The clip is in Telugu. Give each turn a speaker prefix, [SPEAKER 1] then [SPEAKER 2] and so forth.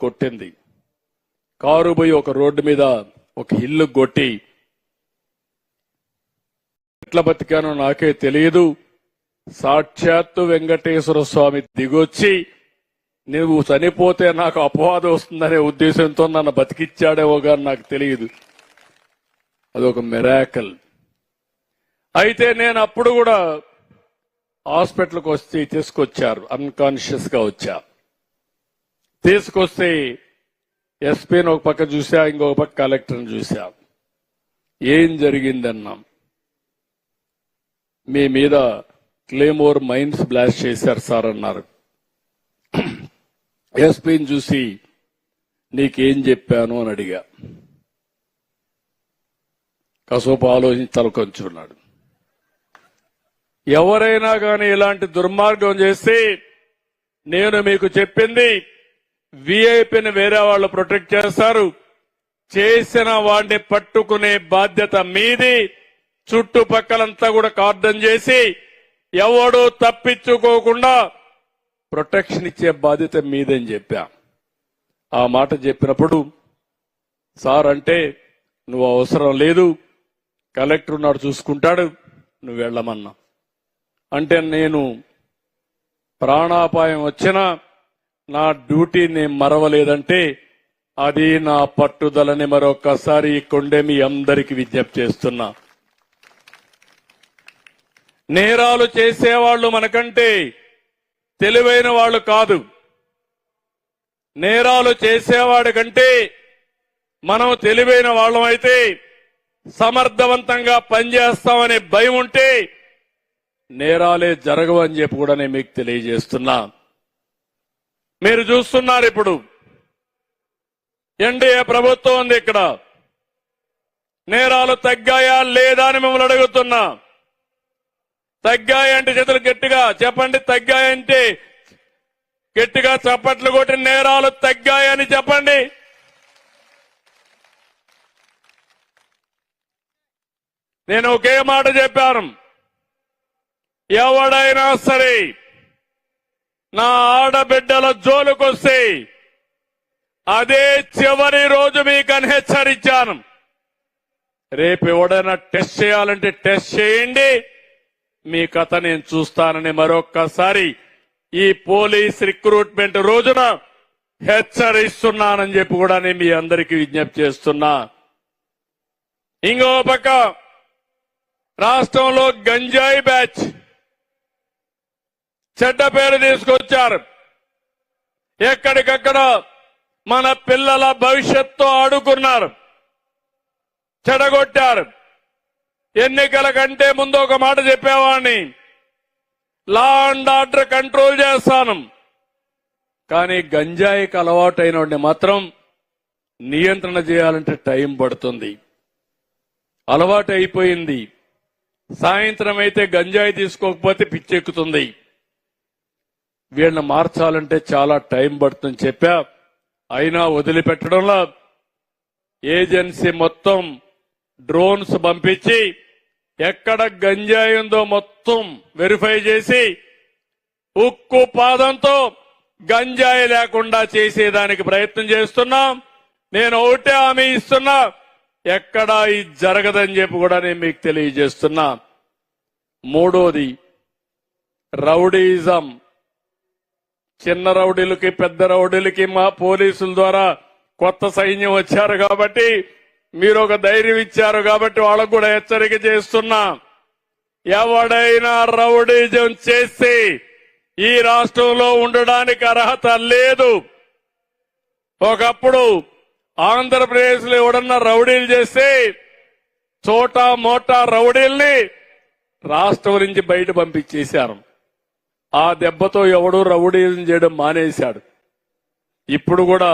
[SPEAKER 1] కొట్టింది. కారు పోయి ఒక రోడ్డు మీద ఒక ఇల్లు కొట్టి ఎట్లా బతికానో నాకే తెలియదు. సాక్షాత్తు వెంకటేశ్వర స్వామి దిగొచ్చి నువ్వు చనిపోతే నాకు అపవాదం వస్తుందనే ఉద్దేశంతో నన్ను బతికిచ్చాడేమో గాని నాకు తెలియదు. అదొక మిరాకల్. అయితే నేను అప్పుడు కూడా హాస్పిటల్కి వచ్చి తీసుకొచ్చారు, అన్కాన్షియస్ గా వచ్చా. తీసుకొస్తే ఎస్పీని ఒక పక్క చూసా, ఇంకొక పక్క కలెక్టర్ని చూసా. ఏం జరిగిందన్నాం. మీ మీద క్లేమోర్ మైన్స్ బ్లాస్ట్ చేశారు సార్ అన్నారు. ఎస్పీని చూసి నీకేం చెప్పాను అని అడిగా. కాసేపు ఆలోచించి తలకొంచున్నాడు. ఎవరైనా కానీ ఇలాంటి దుర్మార్గం చేస్తే నేను మీకు చెప్పింది వీఐపీని వేరే వాళ్ళు ప్రొటెక్ట్ చేస్తారు, చేసిన వాడిని పట్టుకునే బాధ్యత మీది. చుట్టుపక్కలంతా కూడా కార్డన్ చేసి ఎవడూ తప్పించుకోకుండా ప్రొటెక్షన్ ఇచ్చే బాధ్యత మీదని చెప్పా. ఆ మాట చెప్పినప్పుడు సార్ అంటే నువ్వు అవసరం లేదు, కలెక్టర్ ఉన్నాడు చూసుకుంటాడు, నువ్వు వెళ్ళమన్నా. అంటే నేను ప్రాణాపాయం వచ్చినా నా డ్యూటీని మరవలేదంటే అది నా పట్టుదలని మరొక్కసారి ఇక్కడే మీ అందరికీ విజ్ఞప్తి చేస్తున్నా. నేరాలు చేసేవాళ్లు మనకంటే తెలివైన వాళ్ళు కాదు. నేరాలు చేసేవాడి కంటే మనం తెలివైన వాళ్ళం అయితే సమర్థవంతంగా పనిచేస్తామనే భయం ఉంటే నేరాలే జరగవని చెప్పి కూడా నేను మీకు తెలియజేస్తున్నా. మీరు చూస్తున్నారు ఇప్పుడు ఎన్డీఏ ప్రభుత్వం ఉంది. ఇక్కడ నేరాలు తగ్గాయా లేదా అని మిమ్మల్ని అడుగుతున్నా. తగ్గాయంటే చేతులు గట్టిగా చెప్పండి. తగ్గాయంటే గట్టిగా చప్పట్లు కొట్టి నేరాలు తగ్గాయని చెప్పండి. నేను ఒకే మాట చెప్పాను, ఎవడైనా సరే నా ఆడబిడ్డల జోలుకొస్తే అదే చివరి రోజు మీకని హెచ్చరించాను. రేపు ఎవడైనా టెస్ట్ చేయాలంటే టెస్ట్ చేయండి, మీ కథ నేను చూస్తానని మరొక్కసారి ఈ పోలీస్ రిక్రూట్మెంట్ రోజున హెచ్చరిస్తున్నానని చెప్పి కూడా నేను మీ అందరికీ విజ్ఞప్తి చేస్తున్నా. ఇంకో పక్క రాష్ట్రంలో గంజాయి బ్యాచ్ చెడ్డ పేరు తీసుకొచ్చారు. ఎక్కడికక్కడ మన పిల్లల భవిష్యత్తు ఆడుకున్నారు, చెడగొట్టారు. ఎన్నికల కంటే ముందు ఒక మాట చెప్పేవాడిని, లా అండ్ ఆర్డర్ కంట్రోల్ చేస్తాను, కానీ గంజాయికి అలవాటైన వాడిని మాత్రం నియంత్రణ చేయాలంటే టైం పడుతుంది. అలవాటు అయిపోయింది. సాయంత్రం అయితే గంజాయి తీసుకోకపోతే పిచ్చెక్కుతుంది. వీళ్ళని మార్చాలంటే చాలా టైం పడుతుందని చెప్పా. అయినా వదిలిపెట్టడంలో ఏజెన్సీ మొత్తం డ్రోన్స్ పంపించి ఎక్కడ గంజాయి ఉందో మొత్తం వెరిఫై చేసి ఉక్కు పాదంతో గంజాయి లేకుండా చేసేదానికి ప్రయత్నం చేస్తున్నాం. నేను ఒకటే హామీ ఇస్తున్నా, ఎక్కడా ఇది జరగదని చెప్పి కూడా నేను మీకు తెలియజేస్తున్నా. మూడోది రౌడీజం. చిన్న రౌడీలకి పెద్ద రౌడీలకి మా పోలీసుల ద్వారా కొత్త సైన్యం వచ్చారు కాబట్టి, మీరు ఒక ధైర్యం ఇచ్చారు కాబట్టి వాళ్ళకు కూడా హెచ్చరిక చేస్తున్నా. ఎవడైనా రౌడీజం చేస్తే ఈ రాష్ట్రంలో ఉండడానికి అర్హత లేదు. ఒకప్పుడు ఆంధ్రప్రదేశ్ లో ఎవడన్నా రౌడీలు చేస్తే చోటా మోటా రౌడీల్ని రాష్ట్రం నుంచి బయట పంపించేశారు. ఆ దెబ్బతో ఎవడూ రౌడీజం చేయడం మానేశాడు. ఇప్పుడు కూడా